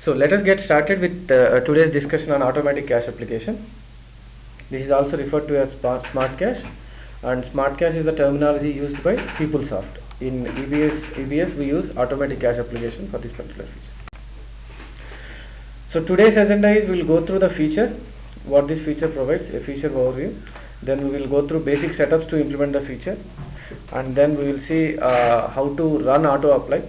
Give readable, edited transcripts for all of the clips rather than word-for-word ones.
So let us get started with today's discussion on automatic cache application. This is also referred to as Smart Cache, and Smart Cache is the terminology used by PeopleSoft. In EBS we use automatic cache application for this particular feature. So today's agenda is we will go through the feature, what this feature provides, a feature overview. Then we will go through basic setups to implement the feature, and then we will see how to run auto apply,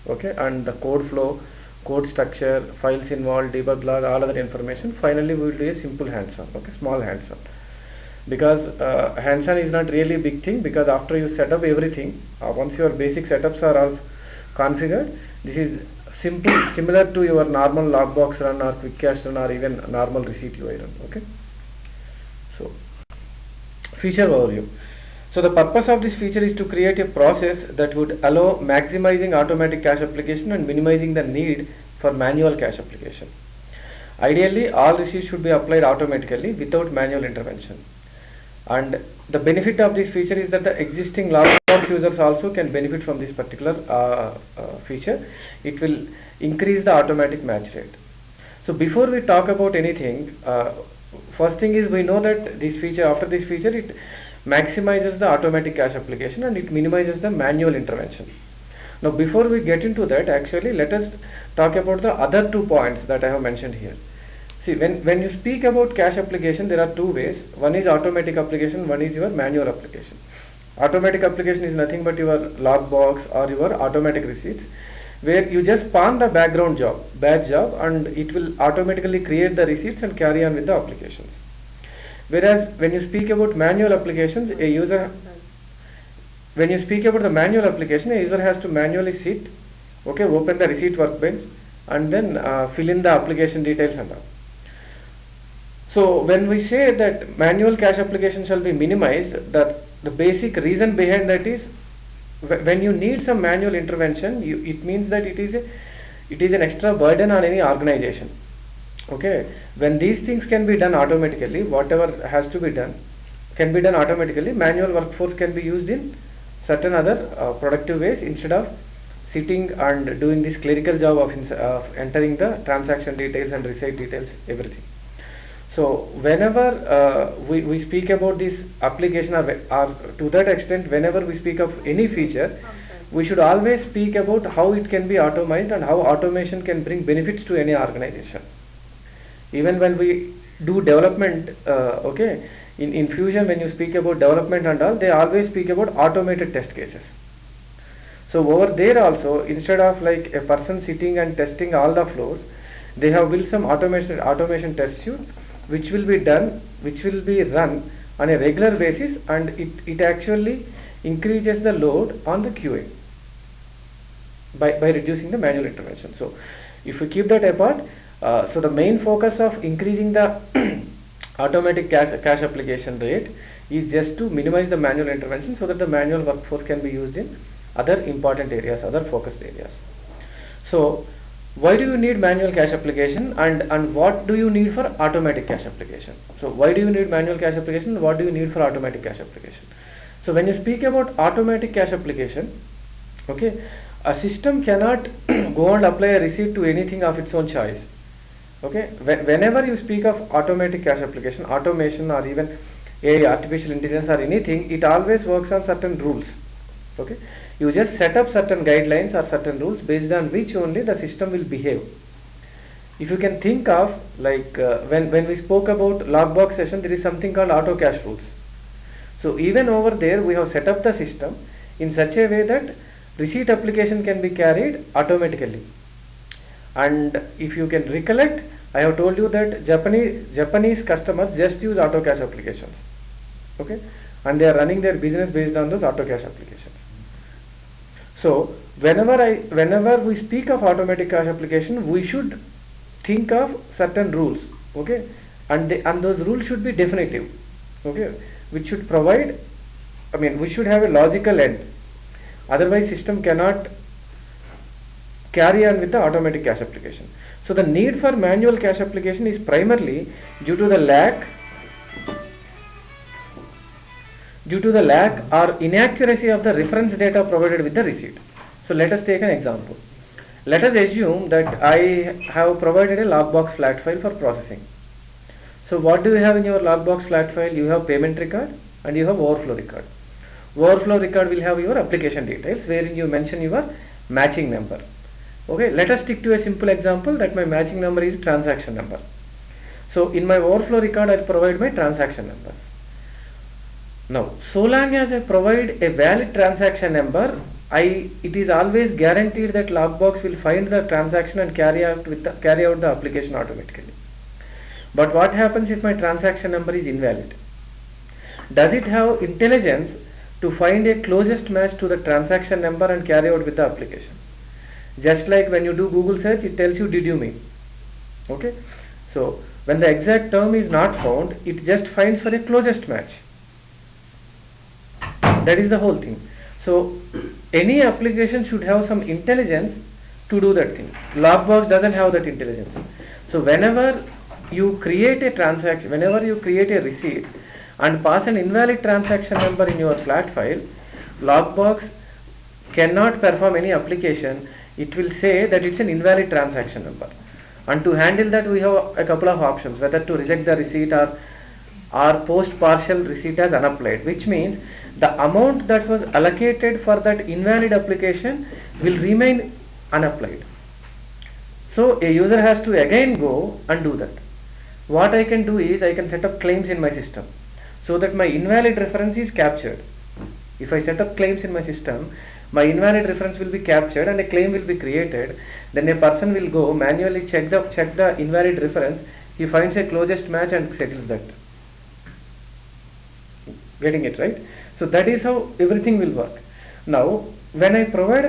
okay, and the code flow, code structure, files involved, debug log, all other information. Finally we will do a simple hands-on, okay, small hands-on, because hands-on is not really a big thing, because after you set up everything, once your basic setups are all configured, this is simple, similar to your normal logbox run or quick cache run or even normal receipt UI run, okay. So feature overview. So the purpose of this feature is to create a process that would allow maximizing automatic cache application and minimizing the need for manual cache application. Ideally, all receipts should be applied automatically without manual intervention. And the benefit of this feature is that the existing logbox users also can benefit from this particular feature. It will increase the automatic match rate. So before we talk about anything, first thing is we know that this feature, after this feature, it maximizes the automatic cache application and it minimizes the manual intervention. Now before we get into that, actually let us talk about the other 2 points that I have mentioned here. See, when you speak about cache application, there are 2 ways. One is automatic application, one is your manual application. Automatic application is nothing but your logbox or your automatic receipts, where you just spawn the background job, batch job, and it will automatically create the receipts and carry on with the applications. Whereas when you speak about manual applications, a user has to manually sit, okay, open the receipt workbench, and then fill in the application details and all. So when we say that manual cache application shall be minimized, the basic reason behind that is, when you need some manual intervention, it means that it is an extra burden on any organization. Okay, when these things can be done automatically, whatever has to be done can be done automatically. Manual workforce can be used in certain other productive ways, instead of sitting and doing this clerical job of entering the transaction details and receipt details, everything. So whenever we speak about this application, or to that extent, whenever we speak of any feature, we should always speak about how it can be automized and how automation can bring benefits to any organization. Even when we do development, okay, in Fusion, when you speak about development and all, they always speak about automated test cases. So over there also, instead of like a person sitting and testing all the flows, they have built some automation test suite, which will be run on a regular basis, and it actually increases the load on the QA by reducing the manual intervention. So if we keep that apart, so the main focus of increasing the automatic cache application rate is just to minimize the manual intervention, so that the manual workforce can be used in other important areas, other focused areas. So why do you need manual cache application, and what do you need for automatic cache application? So why do you need manual cache application, what do you need for automatic cache application? So when you speak about automatic cache application, okay, a system cannot go and apply a receipt to anything of its own choice. Okay, whenever you speak of automatic cache application, automation, or even AI, artificial intelligence, or anything, it always works on certain rules. Okay, you just set up certain guidelines or certain rules based on which only the system will behave. If you can think of, like when we spoke about logbox session, there is something called auto cache rules. So even over there we have set up the system in such a way that receipt application can be carried automatically. And if you can recollect, I have told you that Japanese customers just use auto cache applications, okay, and they are running their business based on those auto cache applications. So whenever we speak of automatic cache application, we should think of certain rules, okay, and those rules should be definitive, okay, which should provide, we should have a logical end. Otherwise system cannot carry on with the automatic cache application. So the need for manual cache application is primarily due to the lack or inaccuracy of the reference data provided with the receipt. So let us take an example. Let us assume that I have provided a logbox flat file for processing. So what do you have in your logbox flat file? You have payment record and you have overflow record. Overflow record will have your application details wherein you mention your matching number. Okay, let us stick to a simple example that my matching number is transaction number. So in my overflow record I provide my transaction numbers. Now, so long as I provide a valid transaction number, it is always guaranteed that logbox will find the transaction and carry out the application automatically. But what happens if my transaction number is invalid? Does it have intelligence to find a closest match to the transaction number and carry out with the application? Just like when you do Google search, it tells you, did you mean? Okay. So when the exact term is not found, it just finds for a closest match. That is the whole thing. So any application should have some intelligence to do that thing. Logbox doesn't have that intelligence. So whenever you create a transaction, whenever you create a receipt and pass an invalid transaction number in your flat file, Logbox cannot perform any application. It will say that it's an invalid transaction number. And to handle that, we have a couple of options, whether to reject the receipt or post partial receipt as unapplied, which means the amount that was allocated for that invalid application will remain unapplied. So a user has to again go and do that. What I can do is I can set up claims in my system so that my invalid reference is captured. If I set up claims in my system, my invalid reference will be captured and a claim will be created. Then a person will go manually check the invalid reference. He finds a closest match and settles that. Getting it right? So that is how everything will work. Now, when I provide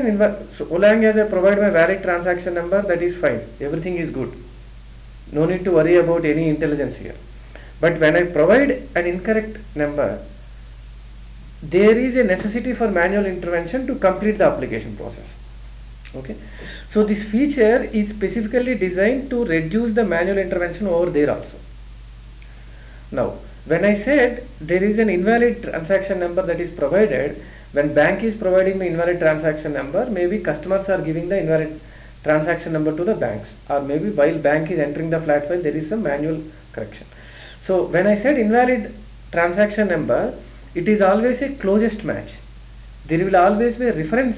so long as I provide my valid transaction number, that is fine. Everything is good. No need to worry about any intelligence here. But when I provide an incorrect number, there is a necessity for manual intervention to complete the application process. Okay. So this feature is specifically designed to reduce the manual intervention over there also. Now, when I said there is an invalid transaction number that is provided, when bank is providing the invalid transaction number, maybe customers are giving the invalid transaction number to the banks, or maybe while bank is entering the flat file, there is some manual correction. So when I said invalid transaction number, it is always a closest match. There will always be a reference,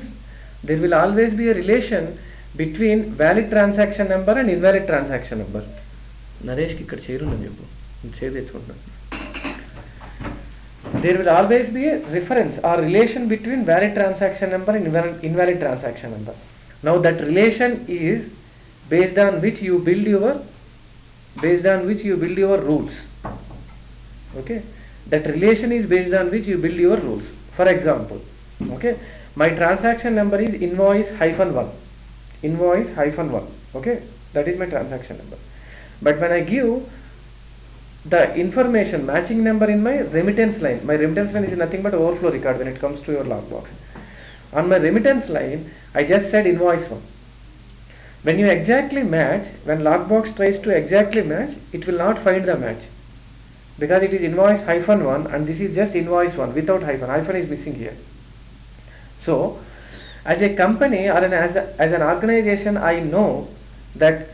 there will always be a relation between valid transaction number and invalid transaction number. Naresh ki ikkada cherunnani cheppu. There will always be a reference or relation between valid transaction number and invalid transaction number. Now that relation is based on which you build your rules. Okay, that relation is based on which you build your rules. For example, okay, my transaction number is invoice-1. Invoice-1. Okay, that is my transaction number. But when I give the information matching number in my remittance line is nothing but overflow record when it comes to your logbox. On my remittance line, I just said invoice-1. When you exactly match, when logbox tries to exactly match, it will not find the match, because it is invoice-1 and this is just invoice-1 without hyphen. Hyphen is missing here. So as a company or as an organization, I know that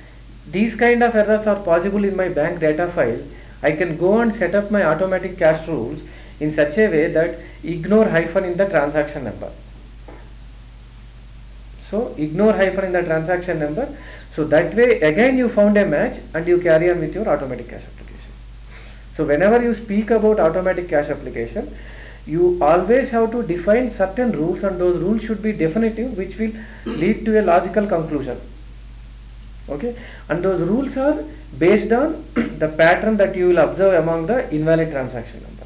these kind of errors are possible in my bank data file. I can go and set up my automatic cache rules in such a way that ignore hyphen in the transaction number. So ignore hyphen in the transaction number. So that way again you found a match and you carry on with your automatic cache application. So whenever you speak about automatic cache application, you always have to define certain rules, and those rules should be definitive, which will lead to a logical conclusion. Okay, and those rules are based on the pattern that you will observe among the invalid transaction number.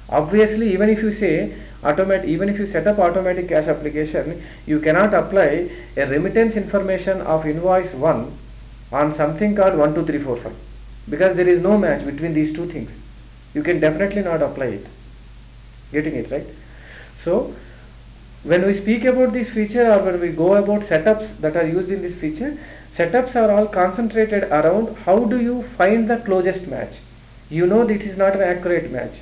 Obviously, even if you set up automatic cache application, you cannot apply a remittance information of invoice-1 on something called 1, 2, 3, 4, 5, because there is no match between these two things. You can definitely not apply it. Getting it right? So when we speak about this feature, or when we go about setups that are used in this feature, setups are all concentrated around how do you find the closest match. You know this is not an accurate match.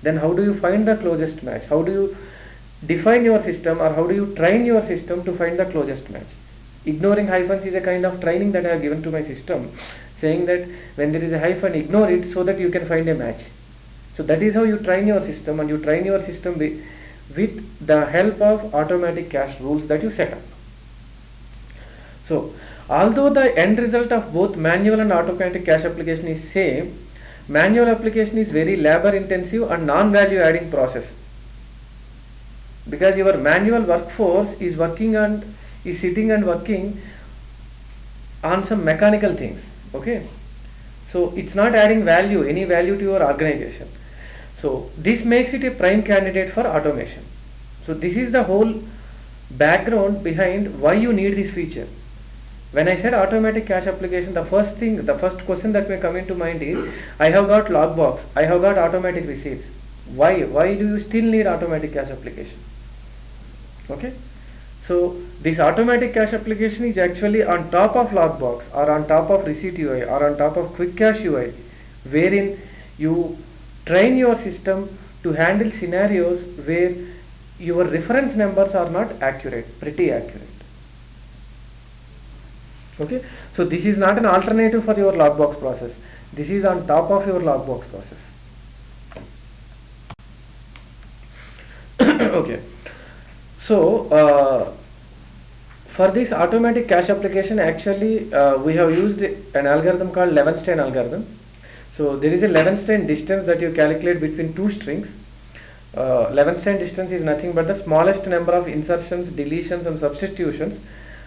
Then how do you find the closest match? How do you define your system, or how do you train your system to find the closest match? Ignoring hyphens is a kind of training that I have given to my system, saying that when there is a hyphen, ignore it so that you can find a match. So that is how you train your system, and you train your system with the help of automatic cache rules that you set up. So although the end result of both manual and automatic cache application is same, manual application is very labor intensive and non-value adding process, because your manual workforce is sitting and working on some mechanical things. Okay, so it's not adding any value to your organization. So this makes it a prime candidate for automation. So this is the whole background behind why you need this feature. When I said automatic cache application, the first question that may come into mind is, I have got logbox, I have got automatic receipts. Why do you still need automatic cache application? Okay, so this automatic cache application is actually on top of logbox, or on top of receipt UI, or on top of quick cache UI, wherein you train your system to handle scenarios where your reference numbers are not pretty accurate. Okay, so this is not an alternative for your logbox process. This is on top of your logbox process. Okay, so for this automatic cache application, actually we have used an algorithm called Levenshtein algorithm. So there is a Levenshtein distance that you calculate between two strings. Levenshtein distance is nothing but the smallest number of insertions, deletions and substitutions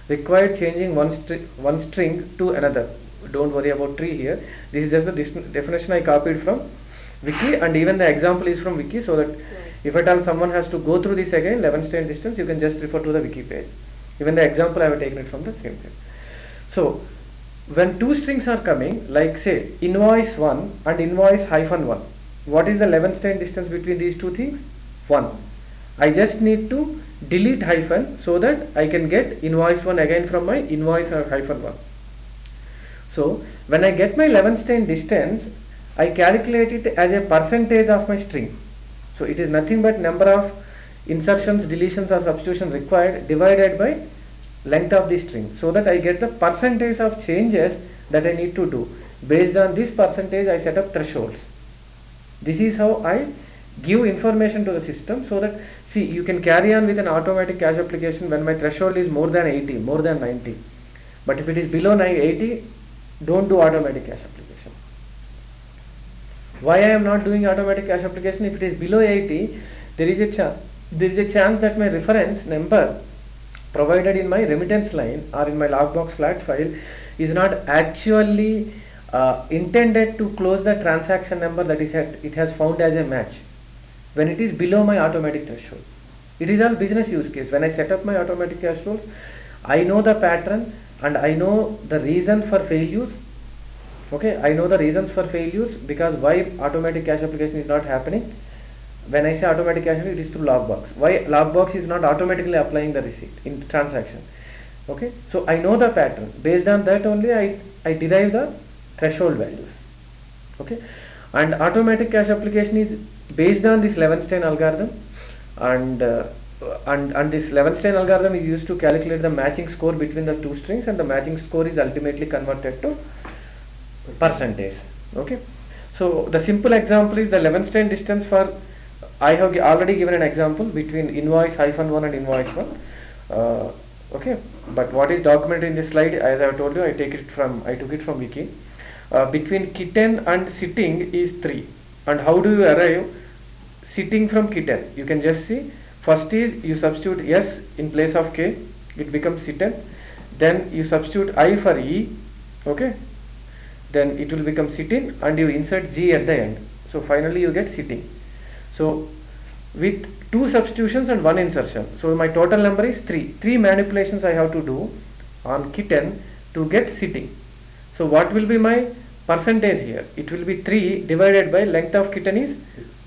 required changing one string to another. Don't worry about tree here. This is just the definition I copied from Wiki, and even the example is from Wiki, so that if at all someone has to go through this again, Levenshtein distance, you can just refer to the Wiki page. Even the example I have taken it from the same thing. So when two strings are coming, like say invoice 1 and invoice -1, what is the Levenshtein distance between these two things? 1. I just need to delete hyphen so that I can get invoice 1 again from my invoice -1. So when I get my Levenshtein distance, I calculate it as a percentage of my string. So it is nothing but number of insertions, deletions or substitutions required divided by length of the string, so that I get the percentage of changes that I need to do. Based on this percentage, I set up thresholds. This is how I give information to the system, so that, see, you can carry on with an automatic cache application when my threshold is more than 80, more than 90. But if it is below 80, don't do automatic cache application. Why I am not doing automatic cache application? If it is below 80, there is a chance that my reference number provided in my remittance line or in my logbox flat file is not actually intended to close the transaction number that it has found as a match when it is below my automatic threshold. It is all business use case. When I set up my automatic cache rules, I know the pattern and I know the reason for failures. Okay, I know the reasons for failures, because why automatic cache application is not happening. When I say automatic cache, it is through logbox. Why logbox is not automatically applying the receipt in transaction. Okay, so I know the pattern. Based on that only I derive the threshold values. Okay, and automatic cache application is based on this Levenshtein algorithm, and this Levenshtein algorithm is used to calculate the matching score between the two strings, and the matching score is ultimately converted to percentage. Okay, so the simple example is the Levenshtein distance for, I have already given an example between invoice -1 and invoice 1. Okay, but what is documented in this slide, as I have told you, I took it from Wiki. Between kitten and sitting is 3. And how do you arrive sitting from kitten? You can just see, first is you substitute S in place of K, it becomes sitten. Then you substitute I for E, okay, then it will become sitting, and you insert G at the end. So finally you get sitting. So with 2 substitutions and 1 insertion, so my total number is 3. 3 manipulations I have to do on kitten to get sitting. So what will be my percentage here? It will be 3 divided by length of kitten is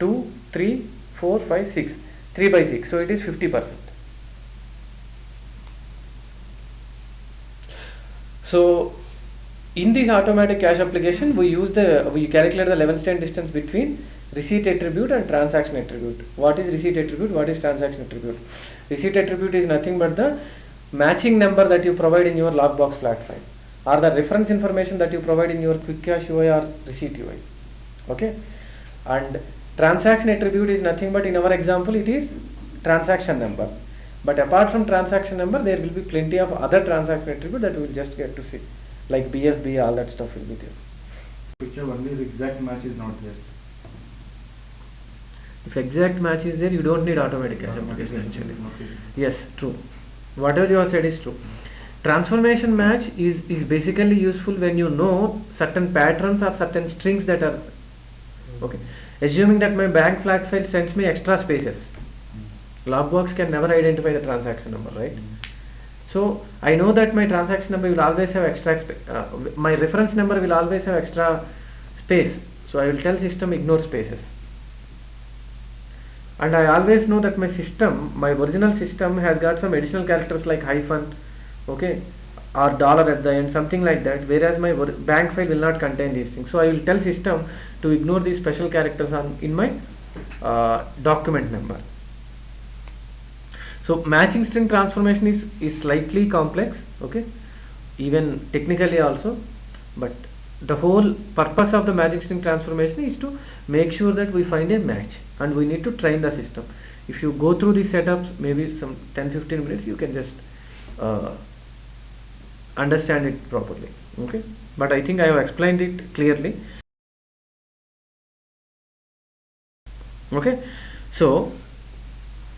2, 3, 4, 5, 6. 3 by 6. So it is 50%. So in this automatic cache application, we calculate the Levenshtein distance between receipt attribute and transaction attribute. What is receipt attribute? What is transaction attribute? Receipt attribute is nothing but the matching number that you provide in your logbox flat file, or the reference information that you provide in your quick cache UI or receipt UI. Okay, and transaction attribute is nothing but, in our example, it is transaction number. But apart from transaction number, there will be plenty of other transaction attribute that we will just get to see, like BSB, all that stuff will be there. Picture only the exact match is not there. If exact match is there, you don't need automatic cache application actually. Yes, true. Whatever you have said is true. Transformation match is basically useful when you know certain patterns or certain strings that are okay. Assuming that my bank flat file sends me extra spaces, logbox can never identify the transaction number, right? So I know that my transaction number will always have extra my reference number will always have extra space, so I will tell system ignore spaces. And I always know that my system, my original system, has got some additional characters like hyphen, okay, or dollar at the end, something like that, whereas my bank file will not contain these things. So I will tell system to ignore these special characters in my document number. So matching string transformation is slightly complex, okay, even technically also, but the whole purpose of the matching string transformation is to make sure that we find a match, and we need to train the system. If you go through these setups, maybe some 10-15 minutes, you can just understand it properly, okay. But I think I have explained it clearly, okay. So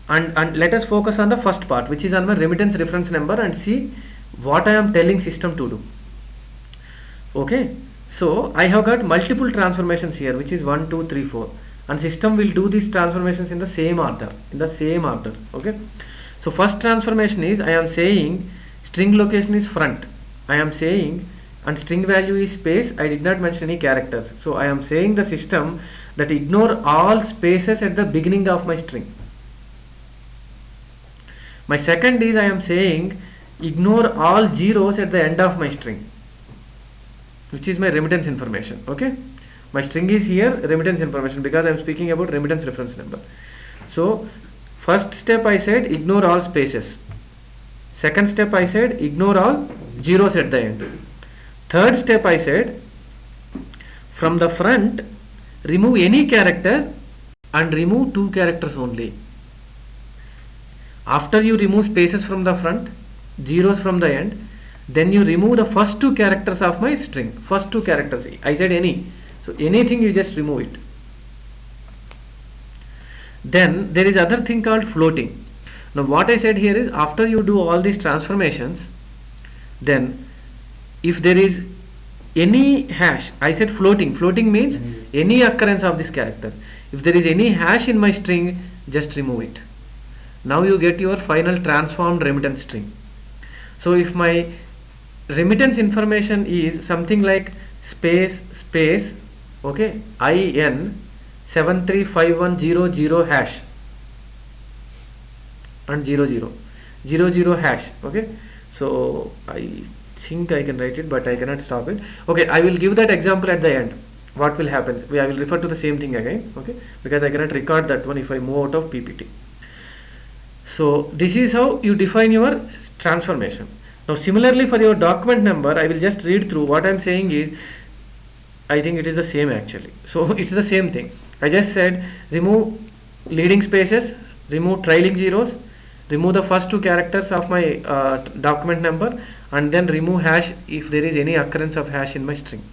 and let us focus on the first part, which is on my remittance reference number, and see what I am telling system to do. Okay, so I have got multiple transformations here, which is 1, 2, 3, 4, and system will do these transformations in the same order, okay. So first transformation is, I am saying string location is front, I am saying, and string value is space. I did not mention any characters, so I am saying the system that ignore all spaces at the beginning of my string. My second is, I am saying ignore all zeros at the end of my string, which is my remittance information, okay. My string is here remittance information, because I am speaking about remittance reference number. So first step I said ignore all spaces, second step I said ignore all zeros at the end, third step I said from the front remove any character and remove 2 characters only. After you remove spaces from the front, zeros from the end, then you remove the first 2 characters of my string. First 2 characters, I said any, so anything you just remove it. Then there is other thing called floating. Now what I said here is, after you do all these transformations, then if there is any hash, I said floating means any occurrence of this character. If there is any hash in my string, just remove it. Now you get your final transformed remittance string. So if my remittance information is something like space, okay, IN 735100 hash and 00 hash, okay. So I think I can write it, but I cannot stop it. Okay, I will give that example at the end. What will happen? I will refer to the same thing again, okay, because I cannot record that one if I move out of PPT. So this is how you define your transformation. Now similarly for your document number, I will just read through. What I am saying is, I think it is the same actually. So it's the same thing. I just said remove leading spaces, remove trailing zeros, remove the first 2 characters of my document number, and then remove hash if there is any occurrence of hash in my string.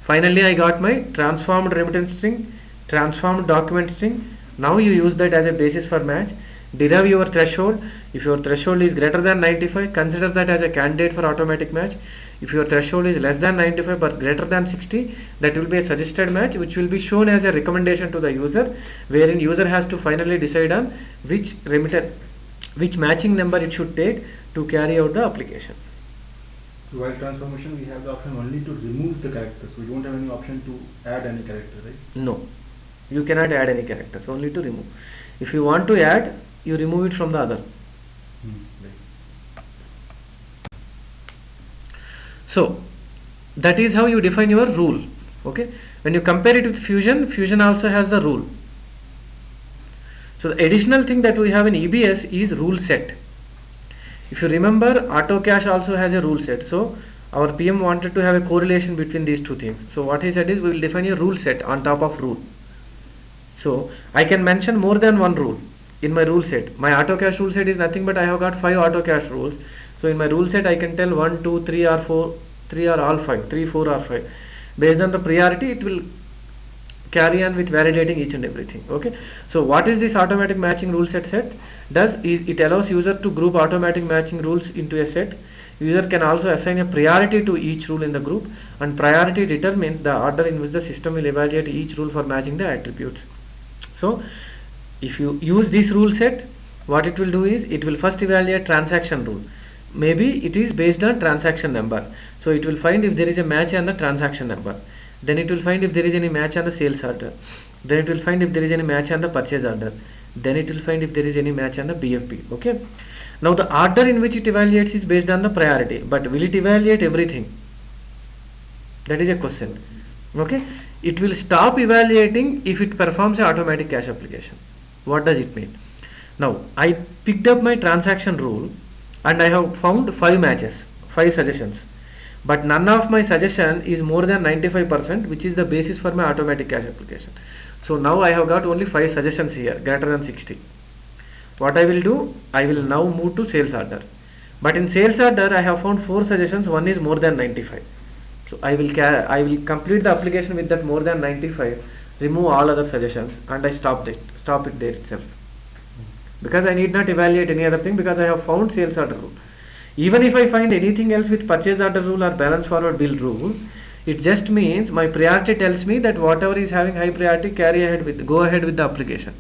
Finally I got my transformed remittance string, transformed document string. Now you use that as a basis for match. Derive your threshold. If your threshold is greater than 95, consider that as a candidate for automatic match. If your threshold is less than 95 but greater than 60, that will be a suggested match, which will be shown as a recommendation to the user, wherein user has to finally decide on which matching number it should take to carry out the application. So while transformation, we have the option only to remove the characters. We don't have any option to add any character, right? No, you cannot add any characters, only to remove. If you want to add, you remove it from the other. Right. So that is how you define your rule, okay. When you compare it with Fusion, Fusion also has the rule. So the additional thing that we have in EBS is rule set. If you remember, AutoCache also has a rule set. So our PM wanted to have a correlation between these two things. So what he said is, we will define a rule set on top of rule. So I can mention more than one rule in my rule set. My AutoCache rule set is nothing but I have got 5 AutoCache rules. So in my rule set I can tell 1, 2, 3 or 4, 3 or all 5, 3, 4 or 5. Based on the priority, it will carry on with validating each and everything. Okay. So what is this automatic matching rule set does is it allows user to group automatic matching rules into a set. User can also assign a priority to each rule in the group, and priority determines the order in which the system will evaluate each rule for matching the attributes. So if you use this rule set, what it will do is it will first evaluate transaction rule. Maybe it is based on transaction number. So it will find if there is a match on the transaction number. Then it will find if there is any match on the sales order. Then it will find if there is any match on the purchase order. Then it will find if there is any match on the BFP. Okay. Now the order in which it evaluates is based on the priority, but will it evaluate everything? That is a question. Okay. It will stop evaluating if it performs an automatic cache application. What does it mean? Now I picked up my transaction rule and I have found 5 matches, 5 suggestions, but none of my suggestion is more than 95%, which is the basis for my automatic cache application. So now I have got only 5 suggestions here, greater than 60. What I will do, I will now move to sales order, but in sales order I have found 4 suggestions, one is more than 95. So I will complete the application with that more than 95, remove all other suggestions, and I stop it there itself, because I need not evaluate any other thing, because I have found sales order rule. Even if I find anything else with purchase order rule or balance forward bill rule, it just means my priority tells me that whatever is having high priority, go ahead with the application.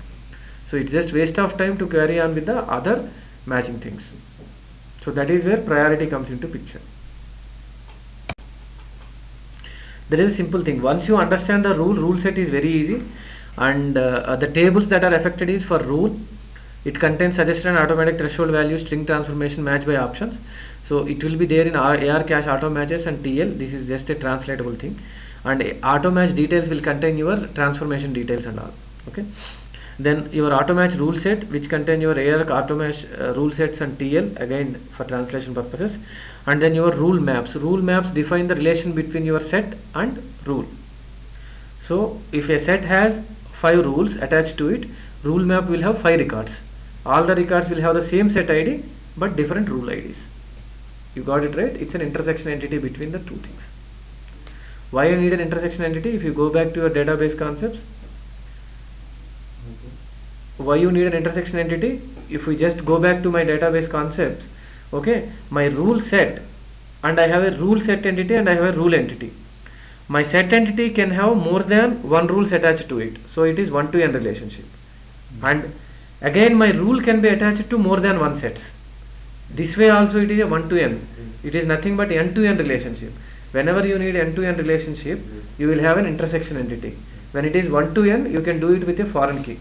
So it's just waste of time to carry on with the other matching things. So that is where priority comes into picture. There is a simple thing. Once you understand the rule set is very easy, and the tables that are affected is for rule. It contains suggested and automatic threshold values, string transformation, match by options. So it will be there in AR cache auto matches and TL. This is just a translatable thing, and auto match details will contain your transformation details and all. Okay. Then your auto match rule set, which contain your AR auto match rule sets and TL, again for translation purposes. And then your rule maps. Rule maps define the relation between your set and rule. So if a set has 5 rules attached to it, rule map will have 5 records. All the records will have the same set ID but different rule IDs. You got it right? It's an intersection entity between the two things. Why you need an intersection entity? If you go back to your database concepts, why you need an intersection entity? If we just go back to my database concepts, okay, my rule set, and I have a rule set entity and I have a rule entity. My set entity can have more than one rules attached to it, so it is 1-to-n relationship. And again my rule can be attached to more than one set. This way also it is a 1-to-n. It is nothing but n-to-n relationship. Whenever you need n-to-n relationship, you will have an intersection entity. When it is 1-to-n, you can do it with a foreign key.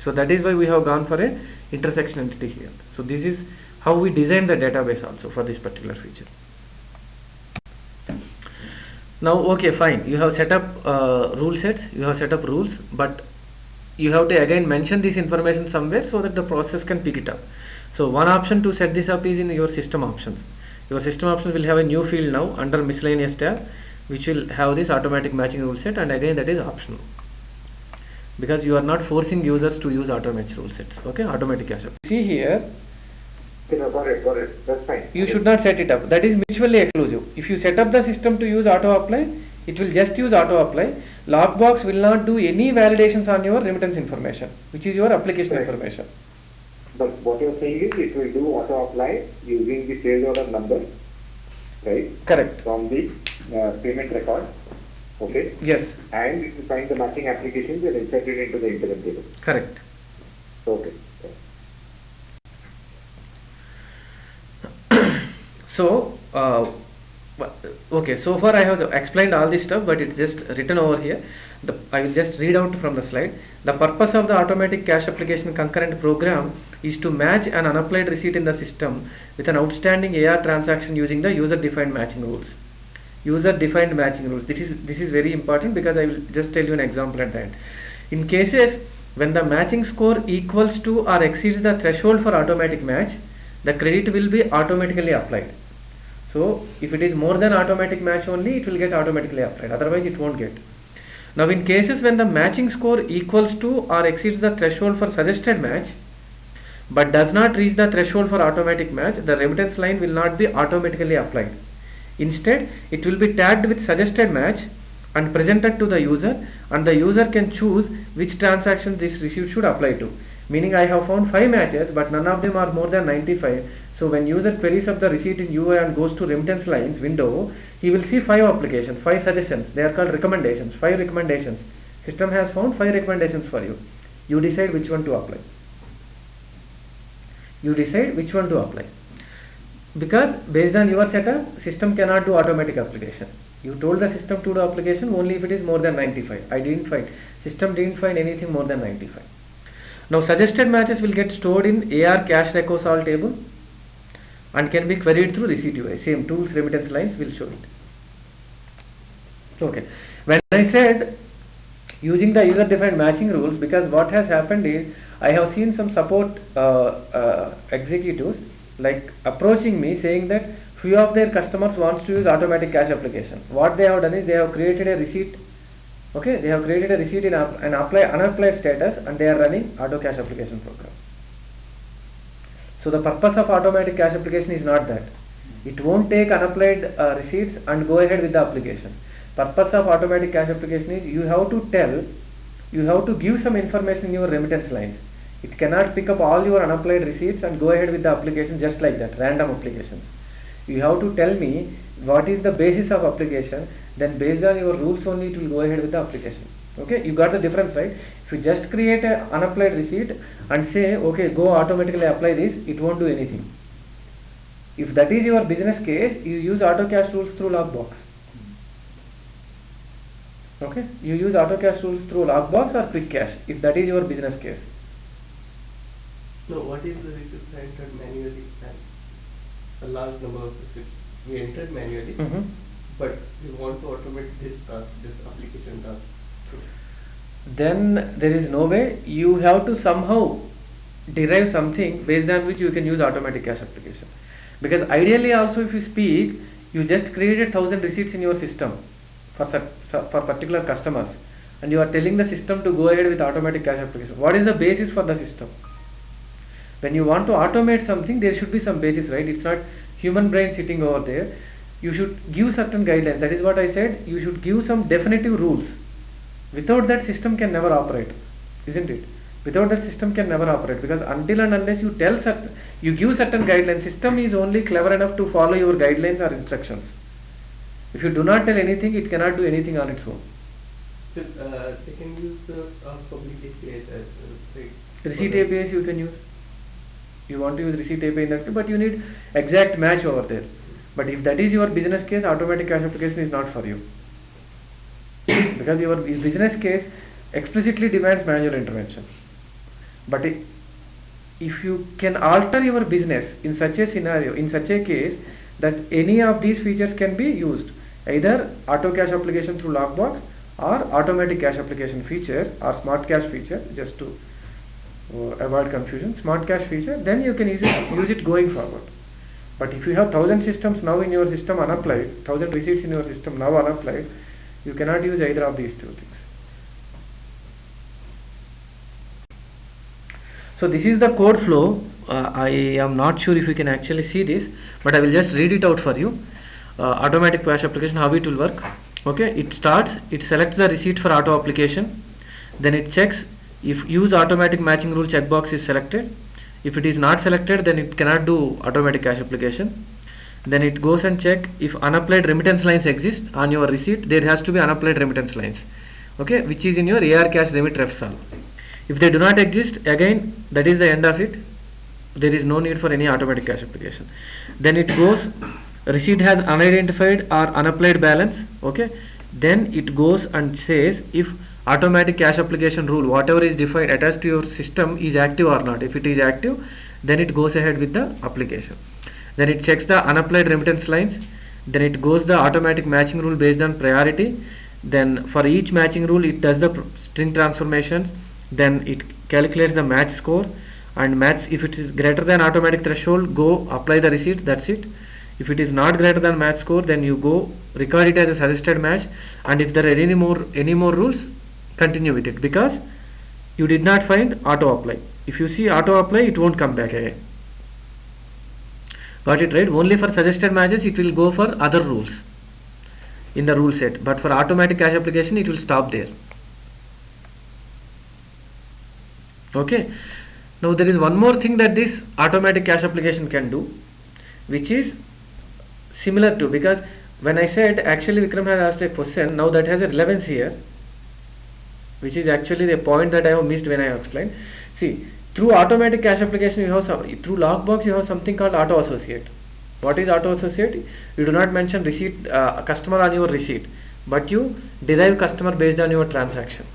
So that is why we have gone for a intersection entity here. So this is how we design the database also for this particular feature. Now okay, fine, you have set up rule sets, you have set up rules, but you have to again mention this information somewhere so that the process can pick it up. So one option to set this up is in your system options. Your system options will have a new field now under miscellaneous tab, which will have this automatic matching rule set, and again that is optional, because you are not forcing users to use auto match rule sets. Okay, automatic cache. See here, got it. That's fine. you should not set it up. That is mutually exclusive. If you set up the system to use auto apply, it will just use auto apply. Lockbox will not do any validations on your remittance information, which is your application Right. information. But what you are saying is it will do auto apply using the sales order number, right? Correct. From the payment record. Okay. Yes. And it will find the matching applications and insert it into the incident table. Correct. Okay. So okay, so far I have explained all this stuff, but it's just written over here. I will just read out from the slide. The purpose of the automatic cache application concurrent program is to match an unapplied receipt in the system with an outstanding AR transaction using the user defined matching rules. User defined matching rules. This is very important, because I will just tell you an example at the end. In cases when the matching score equals to or exceeds the threshold for automatic match, the credit will be automatically applied. So if it is more than automatic match only, it will get automatically applied, otherwise it won't get. Now in cases when the matching score equals to or exceeds the threshold for suggested match but does not reach the threshold for automatic match, the remittance line will not be automatically applied. Instead, it will be tagged with suggested match and presented to the user, and the user can choose which transaction this receipt should apply to. Meaning I have found 5 matches but none of them are more than 95. So when user queries up the receipt in UI and goes to remittance lines window, he will see 5 applications, 5 suggestions. They are called recommendations, 5 recommendations. System has found 5 recommendations for you. You decide which one to apply. You decide which one to apply. Because based on your setup, system cannot do automatic application. You told the system to do application only if it is more than 95. System didn't find anything more than 95. Now suggested matches will get stored in AR cache records all table and can be queried through receipt UI. Same tools remittance lines will show it. Okay. When I said using the user defined matching rules, because what has happened is I have seen some support executives like approaching me saying that few of their customers wants to use automatic cache application. What they have done is they have created a receipt. Okay, they have created a receipt in an unapplied status and they are running auto cache application program. So the purpose of automatic cache application is not that. It won't take unapplied receipts and go ahead with the application. Purpose of automatic cache application is you have to give some information in your remittance lines. It cannot pick up all your unapplied receipts and go ahead with the application just like that, random applications. You have to tell me what is the basis of application, then based on your rules only it will go ahead with the application. Okay, you got the difference, right? If you just create an unapplied receipt and say, okay, go automatically apply this, it won't do anything. If that is your business case, you use auto cache rules through Lockbox. Okay, you use auto cache rules through Lockbox or Quick Cache if that is your business case. No, what is the receipt entered manually and a large number of receipts we entered manually, but we want to automate this task, this application task. Then there is no way. You have to somehow derive something based on which you can use automatic cache application. Because ideally also if you speak, you just created 1000 receipts in your system for particular customers and you are telling the system to go ahead with automatic cache application. What is the basis for the system? When you want to automate something, there should be some basis, right? It's not human brain sitting over there. You should give certain guidelines. That is what I said. You should give some definitive rules. Without that, system can never operate, isn't it? Without that, system can never operate, because until and unless you give certain guidelines, system is only clever enough to follow your guidelines or instructions. If you do not tell anything, it cannot do anything on its own. So, they can use the public APIs as receipt APIs you can use. You want to use receipt API in that, but you need exact match over there. But if that is your business case, automatic cache application is not for you. Because your business case explicitly demands manual intervention. But if you can alter your business in such a scenario, in such a case, that any of these features can be used, either auto cache application through Lockbox or automatic cache application feature or smart cache feature, just to avoid confusion, smart cache feature, then you can use it going forward. But if you have 1000 systems now in your system unapplied, 1000 receipts in your system now unapplied, you cannot use either of these two things. So this is the code flow. I am not sure if you can actually see this, but I will just read it out for you. Automatic cache application, how it will work. Okay, it starts, it selects the receipt for auto application, then it checks if use automatic matching rule checkbox is selected. If it is not selected, then it cannot do automatic cache application. Then it goes and check if unapplied remittance lines exist on your receipt. There has to be unapplied remittance lines, okay, which is in your AR cache remit refsol. If they do not exist, again that is the end of it. There is no need for any automatic cache application. Then it goes, receipt has unidentified or unapplied balance, okay. Then it goes and says if automatic cache application rule, whatever is defined attached to your system, is active or not. If it is active, then it goes ahead with the application. Then it checks the unapplied remittance lines. Then it goes the automatic matching rule based on priority. Then for each matching rule, it does the string transformations. Then it calculates the match score, and match. If it is greater than automatic threshold, go apply the receipt, that's it. If it is not greater than match score, then you go record it as a suggested match, and if there are any more rules, continue with it, because you did not find auto apply. If you see auto apply, it won't come back again. Got it right? Only for suggested matches it will go for other rules in the rule set, but for automatic cache application it will stop there. Okay. Now there is one more thing that this automatic cache application can do, which is similar to, because when I said actually Vikram has asked a question, now that has a relevance here, which is actually the point that I have missed when I explained. See, through automatic cache application you have through Lockbox you have something called auto associate. What is auto associate? You do not mention receipt customer on your receipt, but you derive customer based on your transaction.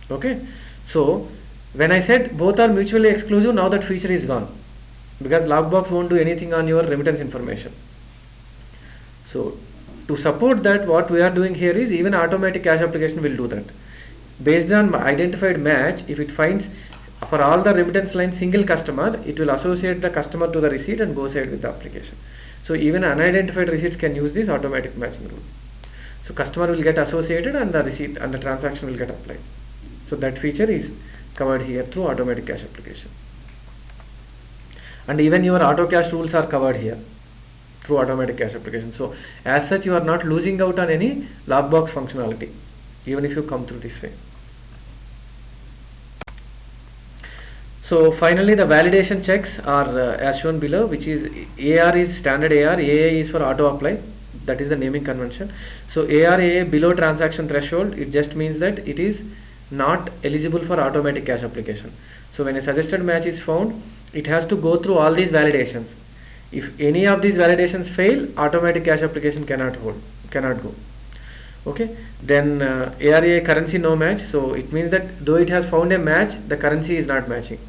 Okay. So when I said both are mutually exclusive, now that feature is gone, because Lockbox won't do anything on your remittance information. So to support that, what we are doing here is even automatic cache application will do that. Based on identified match, if it finds for all the remittance line single customer, it will associate the customer to the receipt and goes ahead with the application. So even unidentified receipts can use this automatic matching rule. So customer will get associated and the receipt and the transaction will get applied. So that feature is covered here through automatic cache application. And even your auto cache rules are covered here through automatic cache application. So as such you are not losing out on any Lockbox functionality, even if you come through this way. So finally the validation checks are as shown below, which is AR is standard AR, AA is for auto apply, that is the naming convention. So AR AA below transaction threshold, it just means that it is not eligible for automatic cache application. So when a suggested match is found, it has to go through all these validations. If any of these validations fail, automatic cache application cannot go. Okay. Then ARA currency no match, so it means that though it has found a match, the currency is not matching.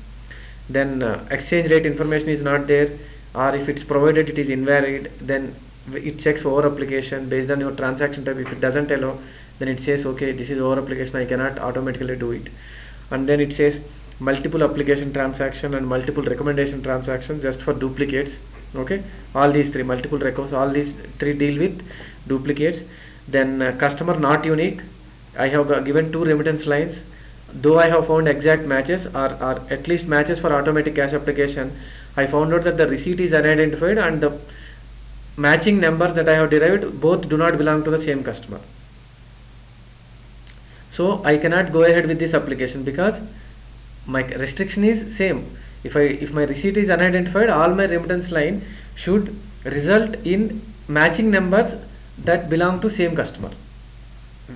Then exchange rate information is not there, or if it's provided it is invalid, then it checks over application based on your transaction type. If it doesn't allow, then it says okay, this is over application, I cannot automatically do it. And then it says multiple application transaction and multiple recommendation transactions just for duplicates. Okay, all these three multiple records, all these three deal with duplicates. Then customer not unique, I have given 2 remittance lines, though I have found exact matches or at least matches for automatic cache application, I found out that the receipt is unidentified and the matching number that I have derived both do not belong to the same customer. So I cannot go ahead with this application because my restriction is same. If my receipt is unidentified, all my remittance line should result in matching numbers that belong to same customer.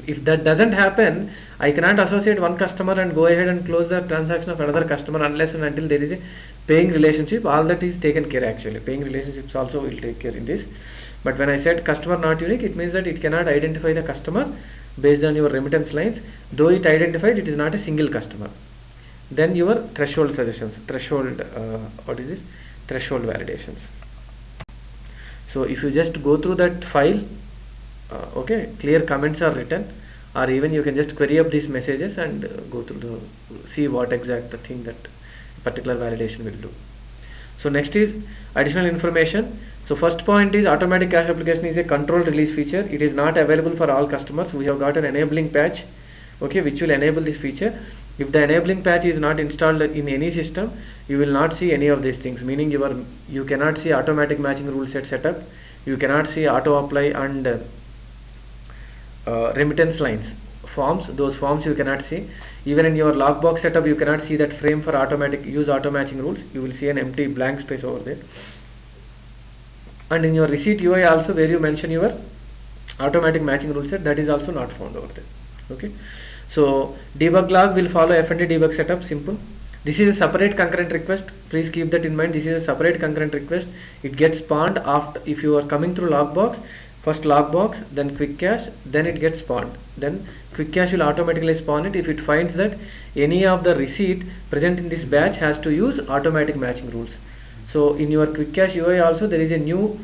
If that doesn't happen, I cannot associate one customer and go ahead and close the transaction of another customer unless and until there is a paying relationship. All that is taken care actually. Paying relationships also will take care in this. But when I said customer not unique, it means that it cannot identify the customer based on your remittance lines. Though it identified, it is not a single customer. Then your threshold suggestions, threshold validations. So if you just go through that file, okay, clear comments are written, or even you can just query up these messages and go through see what exact the thing that particular validation will do. So next is additional information. So first point is automatic cache application is a controlled release feature. It is not available for all customers. We have got an enabling patch, okay, which will enable this feature. If the enabling patch is not installed in any system, you will not see any of these things, meaning you cannot see automatic matching rule set setup, you cannot see auto apply and remittance lines forms. Those forms you cannot see. Even in your Lockbox setup you cannot see that frame for automatic use auto matching rules. You will see an empty blank space over there. And in your receipt UI also, where you mention your automatic matching rule set, that is also not found over there. Okay. So debug log will follow FND debug setup, simple. This is a separate concurrent request. Please keep that in mind. This is a separate concurrent request. It gets spawned after, if you are coming through Lockbox, first Lockbox, then quick cache, then it gets spawned. Then quick cache will automatically spawn it if it finds that any of the receipt present in this batch has to use automatic matching rules. So in your quick cache UI also there is a new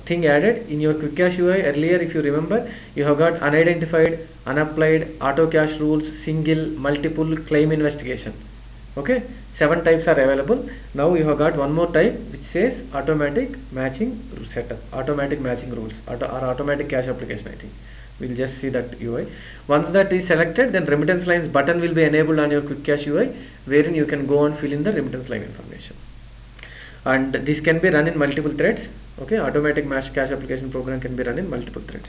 thing added. In your quick cache UI earlier, if you remember, you have got unidentified, unapplied, auto cache rules, single, multiple, claim investigation. Okay, 7 types are available. Now you have got one more type which says automatic matching setup, automatic matching rules, or automatic cache application. I think we'll just see that UI. Once that is selected, then remittance lines button will be enabled on your quick cache UI, wherein you can go and fill in the remittance line information. And this can be run in multiple threads. Okay, automatic match cache application program can be run in multiple threads.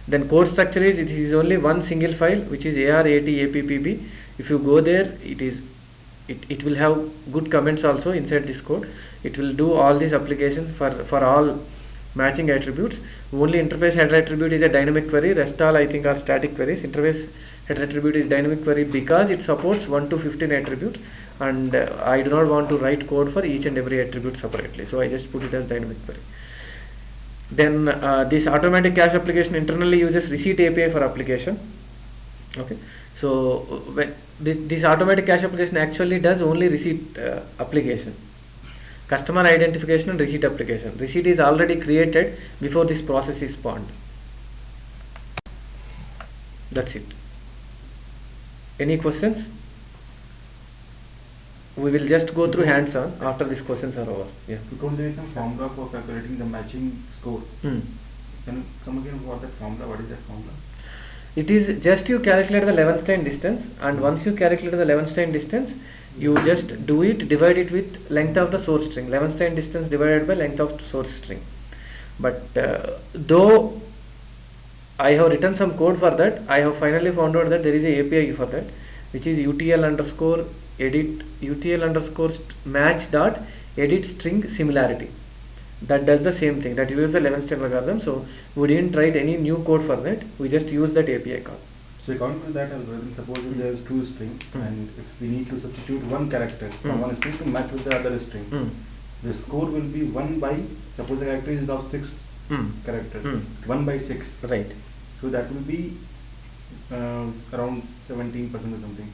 Then code structure is, it is only one single file which is ARAT-APPB. If you go there, it will have good comments also inside this code. It will do all these applications for all matching attributes. Only interface header attribute is a dynamic query, rest all I think are static queries. Interface header attribute is dynamic query because it supports 1 to 15 attributes, and I do not want to write code for each and every attribute separately, so I just put it as dynamic query. Then this automatic cache application internally uses receipt API for application. Okay, so when this automatic cache application actually does only receipt application, customer identification and receipt application. Receipt is already created before this process is spawned. That's it. Any questions? We will just go through hands-on after these questions are over. Yeah. Because there is some formula for calculating the matching score. Can you come again for that formula? What is that formula? It is just you calculate the Levenstein distance, and once you calculate the Levenstein distance, you just do it, divide it with length of the source string. Levenstein distance divided by length of source string. But though I have written some code for that, I have finally found out that there is a API for that, which is UTL_edit match dot edit string similarity. That does the same thing, that uses the Levenstein algorithm. So we didn't write any new code for that, we just used that API call. So according to that algorithm, suppose if there is 2 strings and if we need to substitute one character from one string to match with the other string, the score will be 1 by, suppose the character is of 6 characters, 1 by 6. Right. So that will be around 17% or something.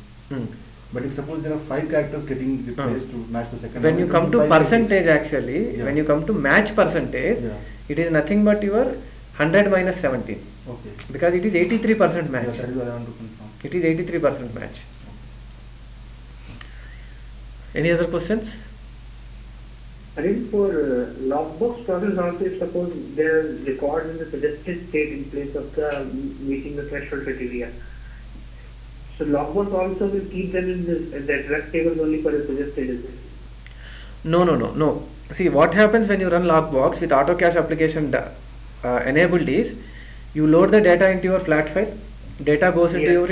But if suppose there are 5 characters getting replaced to match the second when one, you it come will to be 5 by percentage 6. actually, when you come to match percentage, it is nothing but your 100 minus 17. Okay. Because it is 83% match. That is what I want to confirm. It is 83% match. Any other questions? I think for logbox process also, if suppose there are records in the suggested state in place of the meeting the threshold criteria, so logbox also will keep them in the address table only for the suggested, is it? No. See, what happens when you run logbox with auto cache application enabled is, you load the data into your flat file, data goes into your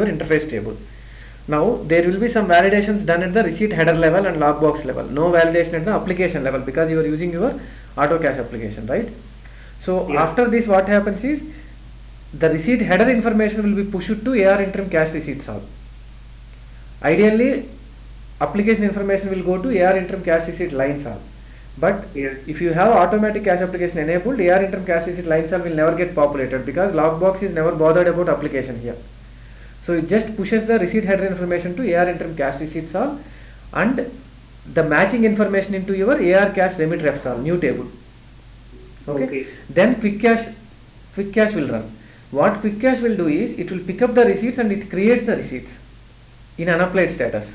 interface table. Now there will be some validations done at the receipt header level and logbox level, no validation at the application level because you are using your auto cache application, right? So after this, what happens is, the receipt header information will be pushed to AR interim cache receipt solve. Ideally, application information will go to AR interim cache receipt line solve. But if you have automatic cache application enabled, AR interim cache receipt line solve will never get populated because logbox is never bothered about application here. So it just pushes the receipt header information to AR interim cache receipt solve and the matching information into your AR cache remit ref solve, new table. Okay. Then quick cache will run. What quick cache will do is, it will pick up the receipts and it creates the receipts in unapplied status.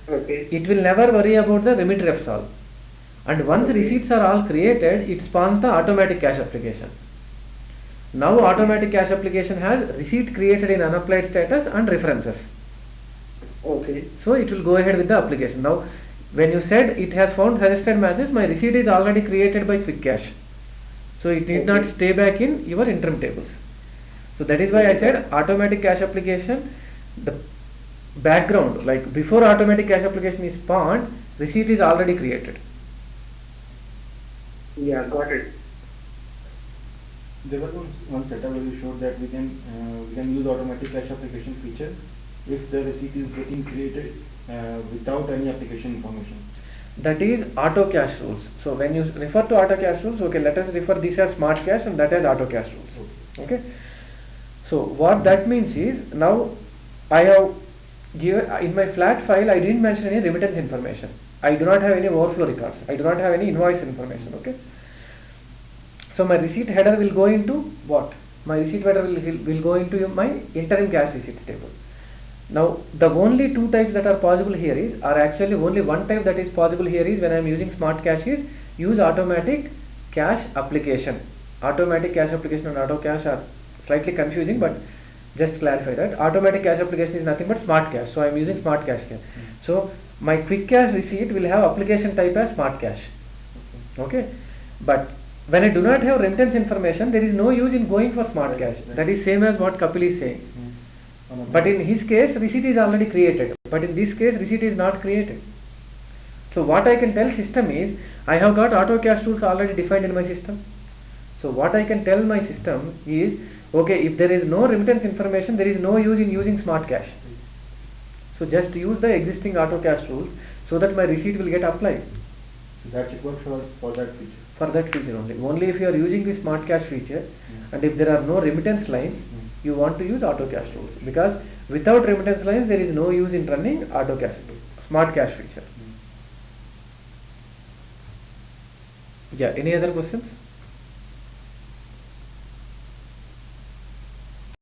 Okay. It will never worry about the remit ref solve. And once receipts are all created, it spawns the automatic cache application. Now automatic cache application has receipt created in unapplied status and references. Okay. So it will go ahead with the application. Now when you said it has found suggested matches, my receipt is already created by quick cache. So it need not stay back in your interim tables. So that is why I said automatic cache application, the background, like before automatic cache application is spawned, receipt is already created. Yeah, got it. There was one setup where you showed that we can use automatic cache application feature if the receipt is getting created without any application information. That is auto cache rules. So when you refer to auto cache rules, okay, let us refer this as smart cache and that as auto cache rules. Okay. So what that means is, now I have given in my flat file, I didn't mention any remittance information. I do not have any overflow records. I do not have any invoice information. Okay. So my receipt header will go into what? My receipt header will go into my interim cache receipts table. Now the only two types that are possible here are actually only one type that is possible here is when I am using smart cache is use automatic cache application. Automatic cache application and auto cache are slightly confusing, but just clarify that automatic cache application is nothing but smart cache. So I am using smart cache here. So my quick cache receipt will have application type as smart cache. Okay, but when I do not have remittance information, there is no use in going for smart cache. That is same as what Kapil is saying. But in his case, receipt is already created. But in this case, receipt is not created. So what I can tell system is, I have got auto cache tools already defined in my system. So what I can tell my system is, okay, if there is no remittance information, there is no use in using smart cache. So just use the existing auto cache tools so that my receipt will get applied. That should work for that feature. For that feature only. Only if you are using the smart cache feature and if there are no remittance lines, you want to use auto cache tools, because without remittance lines there is no use in running auto cache smart cache feature. Yeah, any other questions?